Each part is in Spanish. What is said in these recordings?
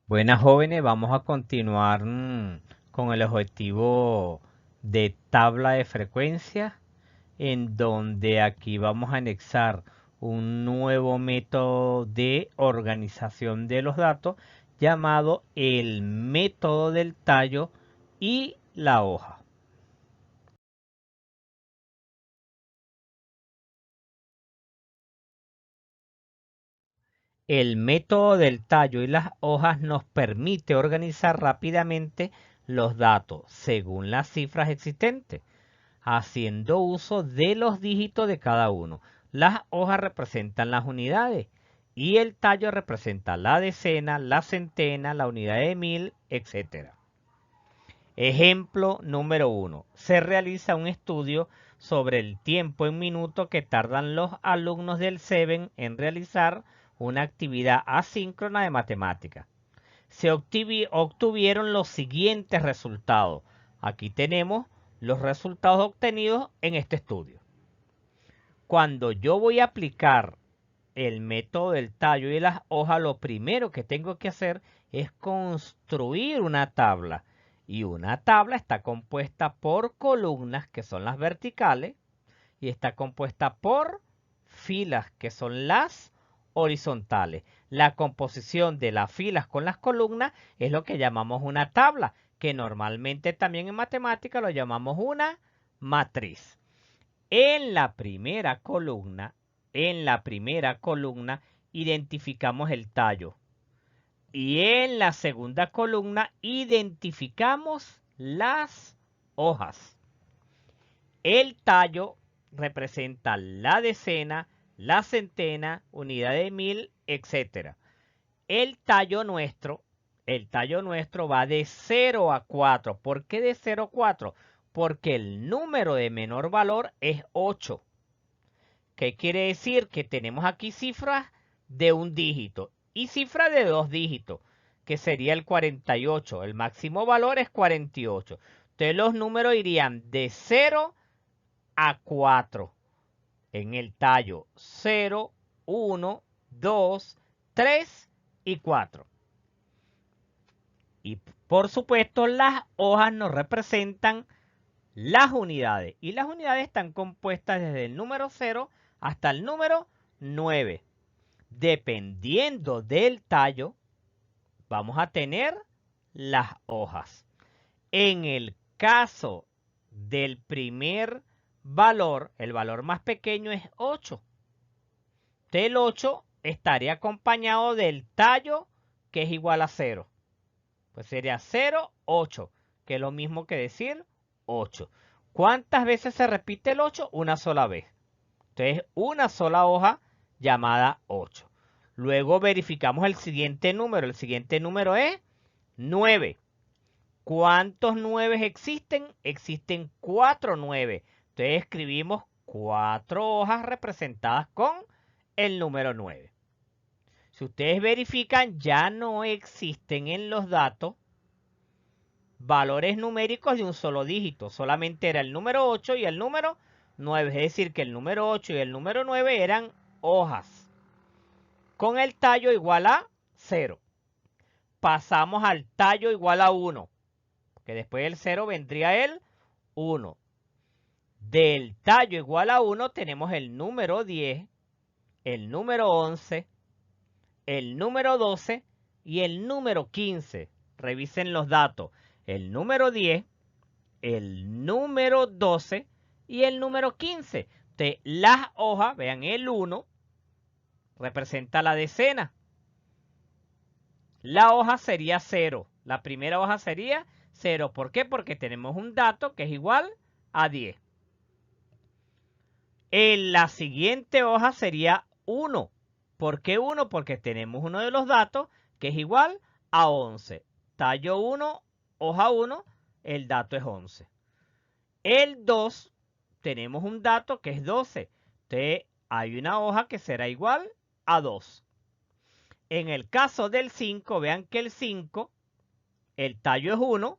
Buenas jóvenes, vamos a continuar con el objetivo de tabla de frecuencia, en donde aquí vamos a anexar un nuevo método de organización de los datos llamado el método del tallo y la hoja. El método del tallo y las hojas nos permite organizar rápidamente los datos según las cifras existentes, haciendo uso de los dígitos de cada uno. Las hojas representan las unidades y el tallo representa la decena, la centena, la unidad de mil, etc. Ejemplo número 1. Se realiza un estudio sobre el tiempo en minutos que tardan los alumnos del SEBEN en realizar una actividad asíncrona de matemática. Se obtuvieron los siguientes resultados. Aquí tenemos los resultados obtenidos en este estudio. Cuando yo voy a aplicar el método del tallo y las hojas, lo primero que tengo que hacer es construir una tabla. Y una tabla está compuesta por columnas, que son las verticales, y está compuesta por filas, que son las horizontales. La composición de las filas con las columnas es lo que llamamos una tabla, que normalmente también en matemática lo llamamos una matriz. En la primera columna identificamos el tallo y en la segunda columna identificamos las hojas. El tallo representa la decena, la centena, unidad de mil, etc. El tallo nuestro va de 0 a 4. ¿Por qué de 0 a 4? Porque el número de menor valor es 8. ¿Qué quiere decir? Que tenemos aquí cifras de un dígito y cifras de dos dígitos, que sería el 48. El máximo valor es 48. Entonces los números irían de 0 a 4 en el tallo: 0, 1, 2, 3 y 4. Y por supuesto las hojas nos representan las unidades. Y las unidades están compuestas desde el número 0 hasta el número 9. Dependiendo del tallo, vamos a tener las hojas. En el caso del primer valor, el valor más pequeño es 8. El 8 estaría acompañado del tallo, que es igual a 0. Pues sería 0, 8, que es lo mismo que decir 8. ¿Cuántas veces se repite el 8? Una sola vez. Entonces, una sola hoja llamada 8. Luego verificamos el siguiente número. El siguiente número es 9. ¿Cuántos 9 existen? Existen 4 9. Entonces escribimos 4 hojas representadas con el número 9. Si ustedes verifican, ya no existen en los datos valores numéricos de un solo dígito. Solamente era el número 8 y el número 9. Es decir, que el número 8 y el número 9 eran hojas con el tallo igual a 0. Pasamos al tallo igual a 1, que después del 0 vendría el 1. Del tallo igual a 1 tenemos el número 10, el número 11, el número 12 y el número 15. Revisen los datos. El número 10, el número 12 y el número 15. De las hojas, vean, el 1 representa la decena. La hoja sería 0. La primera hoja sería 0. ¿Por qué? Porque tenemos un dato que es igual a 10. En la siguiente hoja sería 1. ¿Por qué 1? Porque tenemos uno de los datos que es igual a 11. Tallo 1, hoja 1, el dato es 11. El 2, tenemos un dato que es 12. Entonces, hay una hoja que será igual a 2. En el caso del 5, vean que el 5, el tallo es 1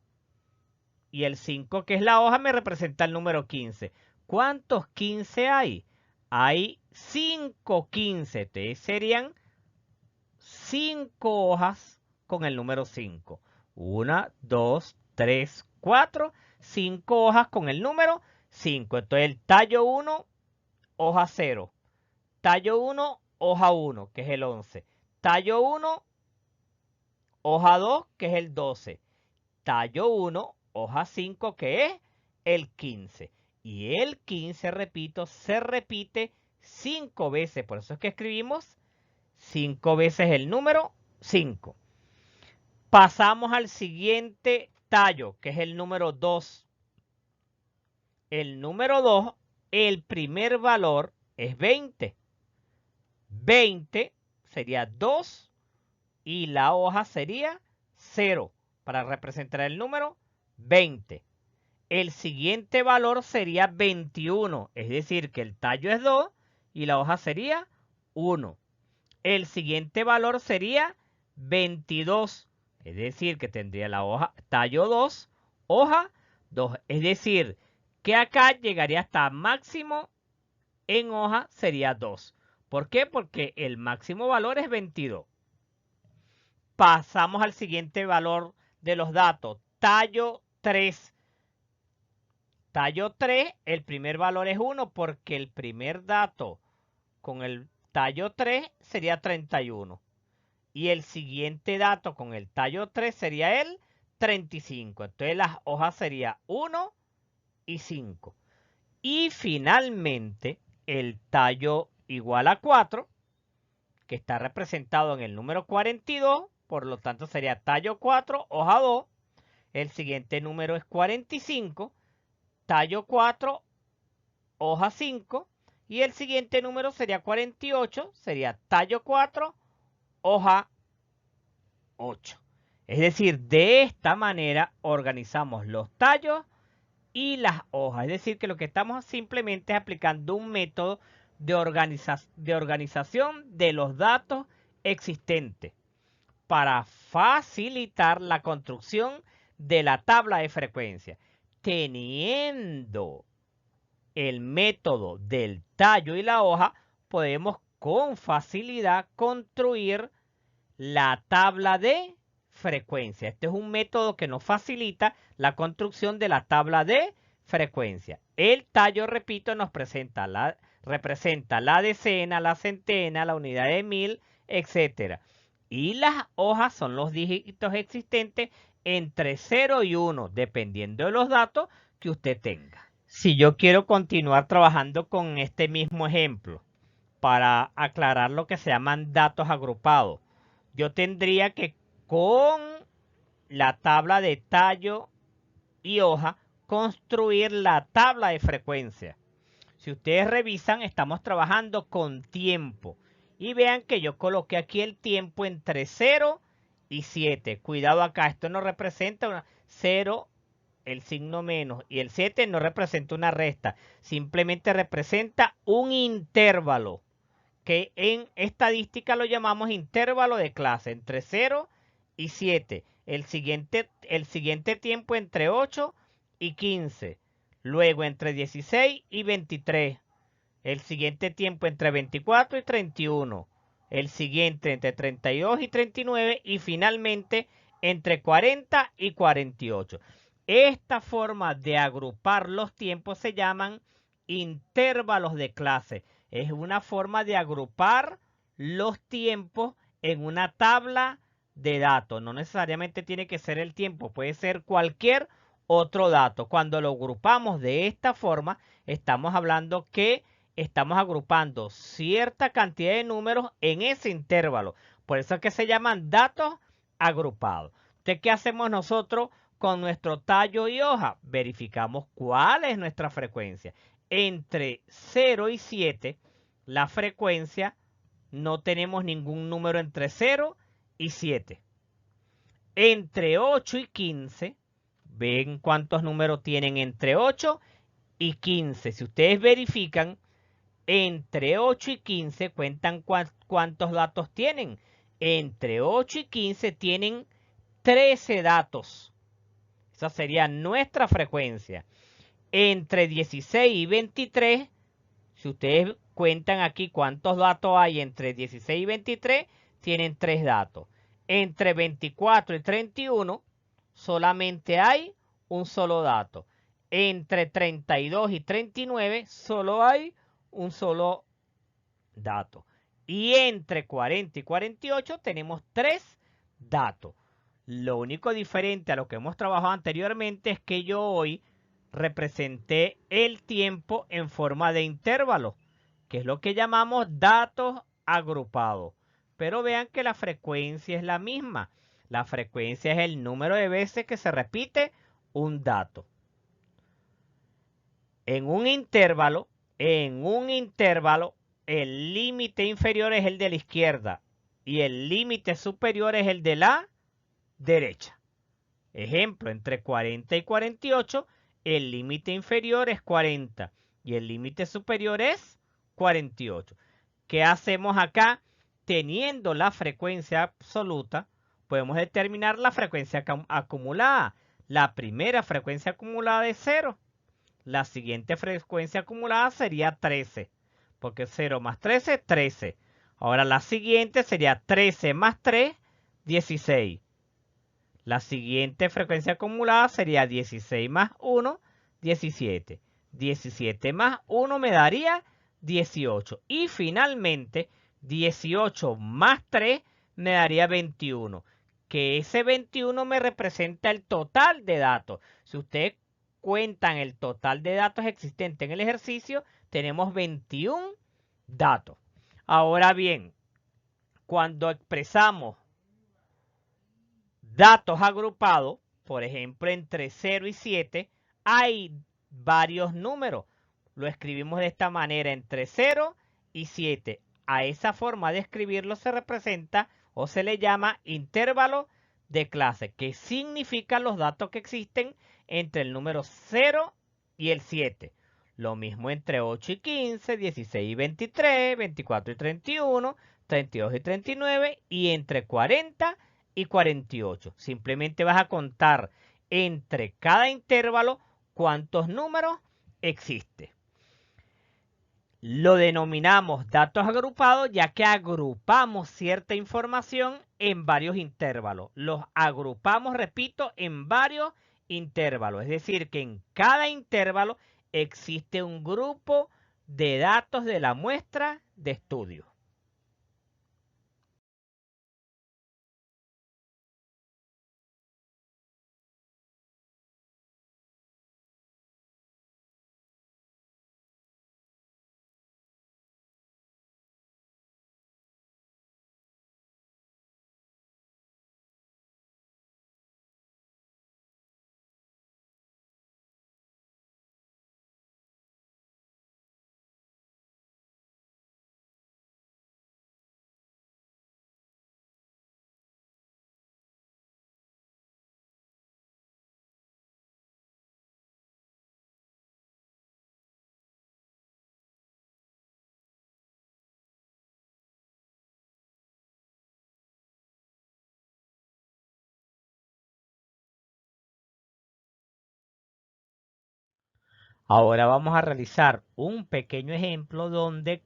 y el 5, que es la hoja, me representa el número 15. ¿Cuántos 15 hay? Hay 5 15. Entonces serían 5 hojas con el número 5. 1, 2, 3, 4, 5 hojas con el número 5. Entonces el tallo 1, hoja 0. Tallo 1, hoja 1, que es el 11. Tallo 1, hoja 2, que es el 12. Tallo 1, hoja 5, que es el 15. Y el 15, repito, se repite 5 veces. Por eso es que escribimos 5 veces el número 5. Pasamos al siguiente tallo, que es el número 2. El número 2, el primer valor es 20. 20 sería 2 y la hoja sería 0 para representar el número 20. El siguiente valor sería 21, es decir, que el tallo es 2 y la hoja sería 1. El siguiente valor sería 22, es decir, que tendría la hoja tallo 2, hoja 2. Es decir, que acá llegaría hasta máximo en hoja sería 2. ¿Por qué? Porque el máximo valor es 22. Pasamos al siguiente valor de los datos. Tallo 3. Tallo 3, el primer valor es 1 porque el primer dato con el tallo 3 sería 31. Y el siguiente dato con el tallo 3 sería el 35. Entonces las hojas serían 1 y 5. Y finalmente el tallo igual a 4, que está representado en el número 42, por lo tanto sería tallo 4, hoja 2. El siguiente número es 45, tallo 4, hoja 5. Y el siguiente número sería 48, sería tallo 4, hoja 8. Es decir, de esta manera organizamos los tallos y las hojas. Es decir, que lo que estamos simplemente es aplicando un método de organización de los datos existentes para facilitar la construcción de la tabla de frecuencia. Teniendo el método del tallo y la hoja, podemos con facilidad construir la tabla de frecuencia. Este es un método que nos facilita la construcción de la tabla de frecuencia. El tallo, repito, nos representa la decena, la centena, la unidad de mil, etc. Y las hojas son los dígitos existentes entre 0 y 1, dependiendo de los datos que usted tenga. Si yo quiero continuar trabajando con este mismo ejemplo, para aclarar lo que se llaman datos agrupados, yo tendría que con la tabla de tallo y hoja construir la tabla de frecuencia. Si ustedes revisan, estamos trabajando con tiempo. Y vean que yo coloqué aquí el tiempo entre 0 y 7. Cuidado acá, esto no representa una 0, el signo menos, y el 7 no representa una resta. Simplemente representa un intervalo, que en estadística lo llamamos intervalo de clase, entre 0 y 7. El siguiente tiempo entre 8 y 15. Luego entre 16 y 23. El siguiente tiempo entre 24 y 31. El siguiente entre 32 y 39. Y finalmente entre 40 y 48. Esta forma de agrupar los tiempos se llaman intervalos de clase. Es una forma de agrupar los tiempos en una tabla de datos. No necesariamente tiene que ser el tiempo, puede ser cualquier otro dato. Cuando lo agrupamos de esta forma, estamos hablando que estamos agrupando cierta cantidad de números en ese intervalo. Por eso es que se llaman datos agrupados. Entonces, ¿qué hacemos nosotros con nuestro tallo y hoja? Verificamos cuál es nuestra frecuencia. Entre 0 y 7, la frecuencia, no tenemos ningún número entre 0 y 7. Entre 8 y 15, ven cuántos números tienen entre 8 y 15. Si ustedes verifican, entre 8 y 15 cuentan cuántos datos tienen. Entre 8 y 15 tienen 13 datos. Esa sería nuestra frecuencia. Entre 16 y 23, si ustedes cuentan aquí cuántos datos hay entre 16 y 23, tienen 3 datos. Entre 24 y 31 solamente hay un solo dato. Entre 32 y 39 solo hay un solo dato. Y entre 40 y 48 tenemos 3 datos. Lo único diferente a lo que hemos trabajado anteriormente es que yo hoy representé el tiempo en forma de intervalo, que es lo que llamamos datos agrupados. Pero vean que la frecuencia es la misma. La frecuencia es el número de veces que se repite un dato. En un intervalo, el límite inferior es el de la izquierda y el límite superior es el de la derecha. Ejemplo, entre 40 y 48, el límite inferior es 40 y el límite superior es 48. ¿Qué hacemos acá? Teniendo la frecuencia absoluta, podemos determinar la frecuencia acumulada. La primera frecuencia acumulada es 0. La siguiente frecuencia acumulada sería 13, porque 0 más 13, 13. Ahora la siguiente sería 13 más 3, 16. La siguiente frecuencia acumulada sería 16 más 1, 17. 17 más 1 me daría 18. Y finalmente, 18 más 3 me daría 21. Que ese 21 me representa el total de datos. Si ustedes cuentan el total de datos existentes en el ejercicio, tenemos 21 datos. Ahora bien, cuando expresamos datos agrupados, por ejemplo, entre 0 y 7, hay varios números. Lo escribimos de esta manera, entre 0 y 7. A esa forma de escribirlo se representa o se le llama intervalo de clase, que significan los datos que existen entre el número 0 y el 7. Lo mismo entre 8 y 15, 16 y 23, 24 y 31, 32 y 39 y entre 40 y 48. Simplemente vas a contar entre cada intervalo cuántos números existe. Lo denominamos datos agrupados ya que agrupamos cierta información en varios intervalos. Los agrupamos, repito, en varios intervalos. Es decir, que en cada intervalo existe un grupo de datos de la muestra de estudio. Ahora vamos a realizar un pequeño ejemplo donde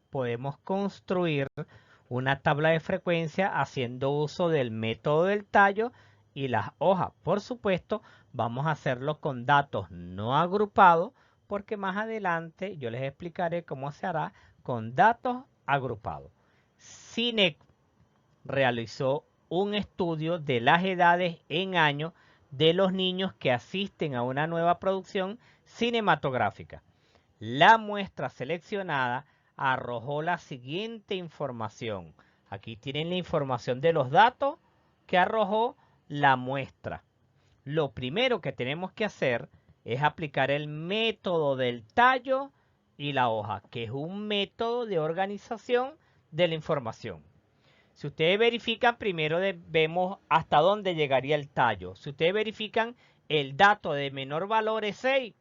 podemos construir una tabla de frecuencia haciendo uso del método del tallo y las hojas. Por supuesto, vamos a hacerlo con datos no agrupados porque más adelante yo les explicaré cómo se hará con datos agrupados. CINEC realizó un estudio de las edades en años de los niños que asisten a una nueva producción cinematográfica. La muestra seleccionada arrojó la siguiente información. Aquí tienen la información de los datos que arrojó la muestra. Lo primero que tenemos que hacer es aplicar el método del tallo y la hoja, que es un método de organización de la información. Si ustedes verifican, primero vemos hasta dónde llegaría el tallo. Si ustedes verifican, el dato de menor valor es 6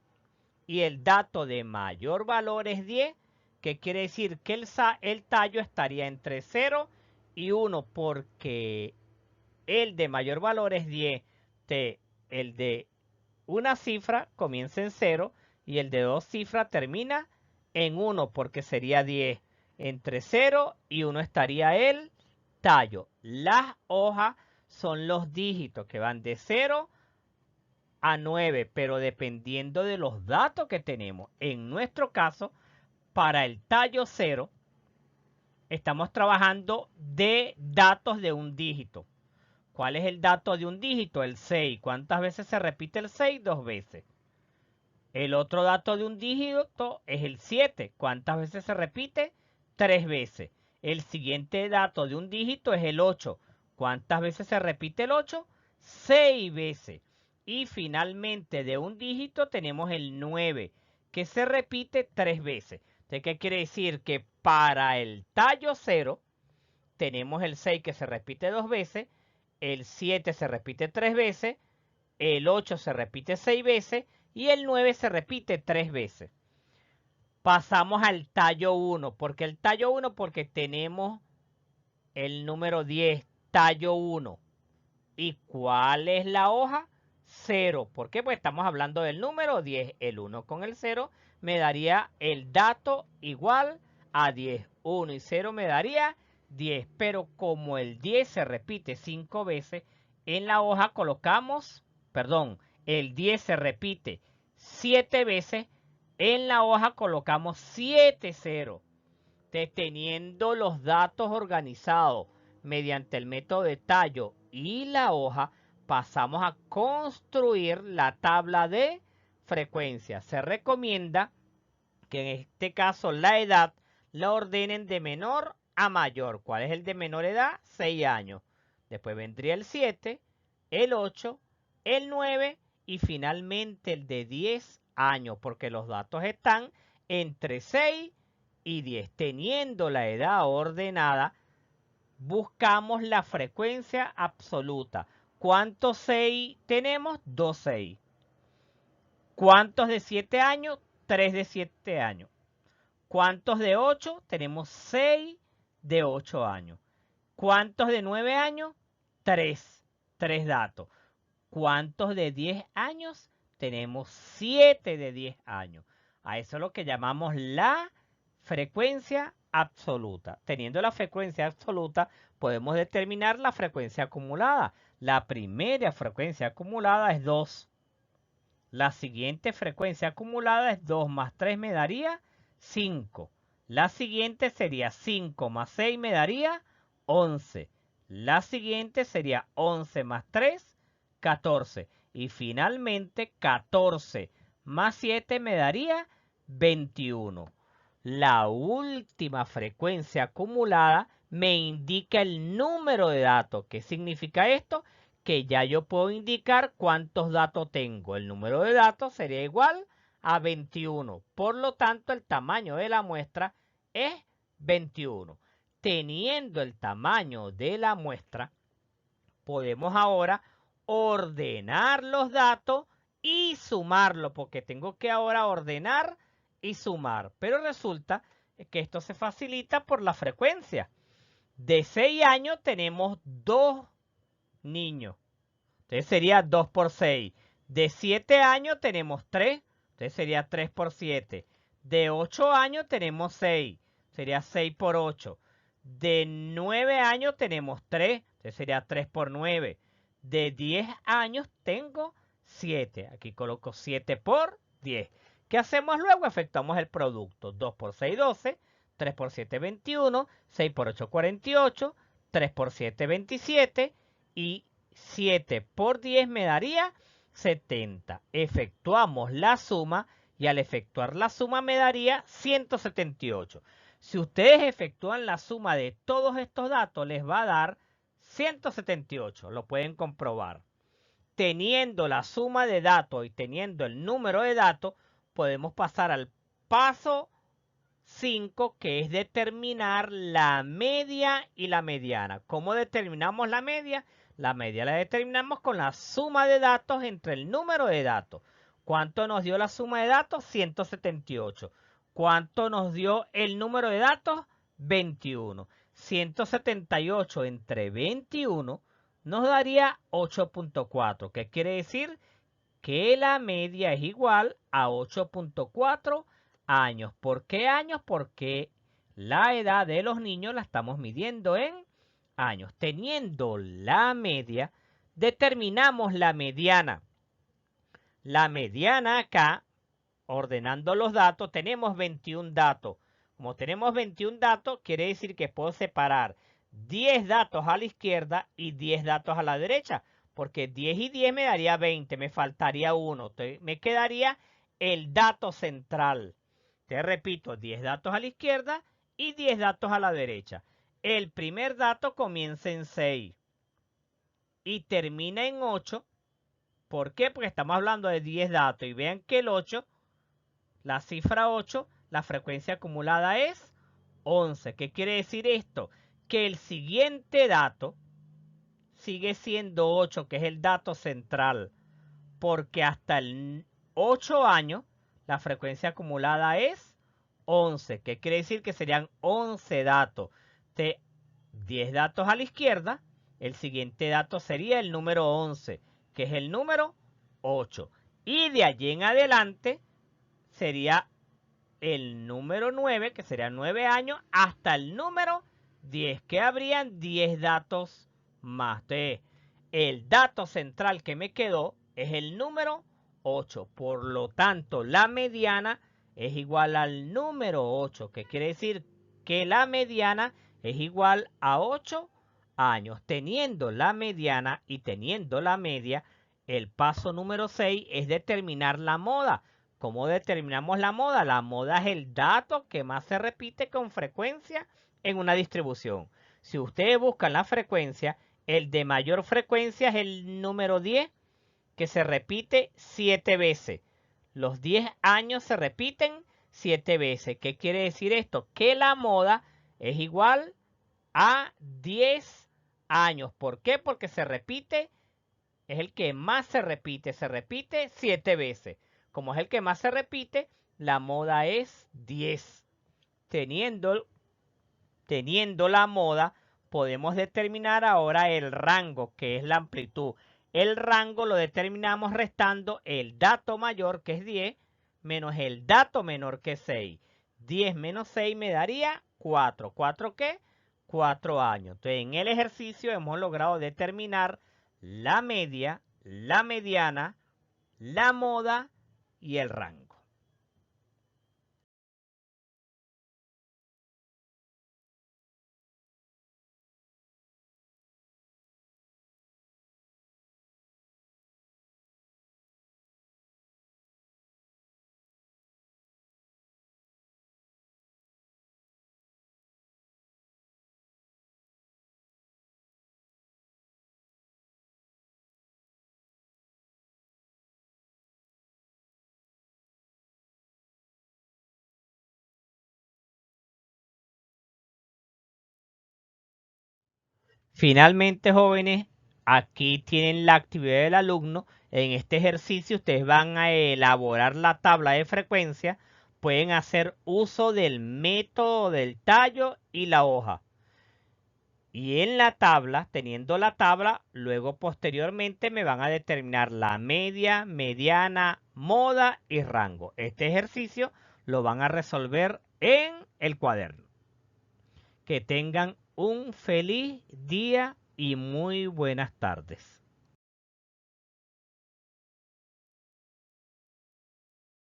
y el dato de mayor valor es 10, que quiere decir que el tallo estaría entre 0 y 1, porque el de mayor valor es 10. El de una cifra comienza en 0 y el de dos cifras termina en 1, porque sería 10. Entre 0 y 1 estaría el tallo. Las hojas son los dígitos que van de 0 a 9, pero dependiendo de los datos que tenemos. En nuestro caso, para el tallo 0, estamos trabajando de datos de un dígito. ¿Cuál es el dato de un dígito? El 6. ¿Cuántas veces se repite el 6? 2 veces. El otro dato de un dígito es el 7. ¿Cuántas veces se repite? 3 veces. El siguiente dato de un dígito es el 8. ¿Cuántas veces se repite el 8? 6 veces. Y finalmente de un dígito tenemos el 9, que se repite 3 veces. Entonces, ¿qué quiere decir? Que para el tallo 0 tenemos el 6 que se repite 2 veces, el 7 se repite 3 veces, el 8 se repite 6 veces y el 9 se repite 3 veces. Pasamos al tallo 1. ¿Por qué el tallo 1? Porque tenemos el número 10, tallo 1. ¿Y cuál es la hoja? 0. ¿Por qué? Pues estamos hablando del número 10. El 1 con el 0 me daría el dato igual a 10. 1 y 0 me daría 10. Pero como el 10 se repite 5 veces, en la hoja colocamos, perdón, el 10 se repite 7 veces, en la hoja colocamos 7 ceros. Teniendo los datos organizados mediante el método de tallo y la hoja, pasamos a construir la tabla de frecuencia. Se recomienda que en este caso la edad la ordenen de menor a mayor. ¿Cuál es el de menor edad? 6 años. Después vendría el 7, el 8, el 9 y finalmente el de 10 años, porque los datos están entre 6 y 10. Teniendo la edad ordenada, buscamos la frecuencia absoluta. ¿Cuántos 6 tenemos? 2 6. ¿Cuántos de 7 años? 3 de 7 años. ¿Cuántos de 8? Tenemos 6 de 8 años. ¿Cuántos de 9 años? 3. 3 datos. ¿Cuántos de 10 años? Tenemos 7 de 10 años. A eso es lo que llamamos la frecuencia absoluta. Teniendo la frecuencia absoluta, podemos determinar la frecuencia acumulada. La primera frecuencia acumulada es 2. La siguiente frecuencia acumulada es 2 más 3 me daría 5. La siguiente sería 5 más 6 me daría 11. La siguiente sería 11 más 3, 14. Y finalmente 14 más 7 me daría 21. La última frecuencia acumulada me indica el número de datos. ¿Qué significa esto? Que ya yo puedo indicar cuántos datos tengo. El número de datos sería igual a 21. Por lo tanto, el tamaño de la muestra es 21. Teniendo el tamaño de la muestra, podemos ahora ordenar los datos y sumarlo, porque tengo que ahora ordenar y sumar. Pero resulta que esto se facilita por la frecuencia. De 6 años tenemos 2 niños. Entonces sería 2 por 6. De 7 años tenemos 3. Entonces sería 3 por 7. De 8 años tenemos 6. Sería 6 por 8. De 9 años tenemos 3. Entonces sería 3 por 9. De 10 años tengo 7. Aquí coloco 7 por 10. ¿Qué hacemos luego? Efectuamos el producto. 2 por 6, 12. 3 por 7, 21. 6 por 8, 48. 3 por 7, 27. Y 7 por 10 me daría 70. Efectuamos la suma y al efectuar la suma me daría 178. Si ustedes efectúan la suma de todos estos datos, les va a dar 178. Lo pueden comprobar. Teniendo la suma de datos y teniendo el número de datos, podemos pasar al paso 5, que es determinar la media y la mediana. ¿Cómo determinamos la media? La media la determinamos con la suma de datos entre el número de datos. ¿Cuánto nos dio la suma de datos? 178. ¿Cuánto nos dio el número de datos? 21. 178 entre 21 nos daría 8.4. ¿Qué quiere decir? Que la media es igual a 8.4 años. ¿Por qué años? Porque la edad de los niños la estamos midiendo en años. Teniendo la media, determinamos la mediana. La mediana acá, ordenando los datos, tenemos 21 datos. Como tenemos 21 datos, quiere decir que puedo separar 10 datos a la izquierda y 10 datos a la derecha. Porque 10 y 10 me daría 20, me faltaría 1. Entonces, me quedaría el dato central. Te repito, 10 datos a la izquierda y 10 datos a la derecha. El primer dato comienza en 6 y termina en 8. ¿Por qué? Porque estamos hablando de 10 datos y vean que el 8, la cifra 8, la frecuencia acumulada es 11. ¿Qué quiere decir esto? Que el siguiente dato sigue siendo 8, que es el dato central, porque hasta el 8 años la frecuencia acumulada es 11. ¿Qué quiere decir? Que serían 11 datos. De 10 datos a la izquierda, el siguiente dato sería el número 11, que es el número 8. Y de allí en adelante sería el número 9, que sería 9 años, hasta el número 10, que habrían 10 datos más. Entonces, el dato central que me quedó es el número 8. Por lo tanto, la mediana es igual al número 8, que quiere decir que la mediana es igual a 8 años. Teniendo la mediana y teniendo la media, el paso número 6 es determinar la moda. ¿Cómo determinamos la moda? La moda es el dato que más se repite con frecuencia en una distribución. Si ustedes buscan la frecuencia, el de mayor frecuencia es el número 10, que se repite 7 veces. Los 10 años se repiten 7 veces. ¿Qué quiere decir esto? Que la moda es igual a 10 años. ¿Por qué? Porque se repite, es el que más se repite 7 veces. Como es el que más se repite, la moda es 10. Teniendo la moda, podemos determinar ahora el rango, que es la amplitud. El rango lo determinamos restando el dato mayor, que es 10, menos el dato menor, que es 6. 10 menos 6 me daría 4. ¿4 qué? 4 años. Entonces, en el ejercicio hemos logrado determinar la media, la mediana, la moda y el rango. Finalmente, jóvenes, aquí tienen la actividad del alumno. En este ejercicio ustedes van a elaborar la tabla de frecuencia. Pueden hacer uso del método del tallo y la hoja. Y en la tabla, teniendo la tabla, luego posteriormente me van a determinar la media, mediana, moda y rango. Este ejercicio lo van a resolver en el cuaderno. Que tengan un feliz día y muy buenas tardes.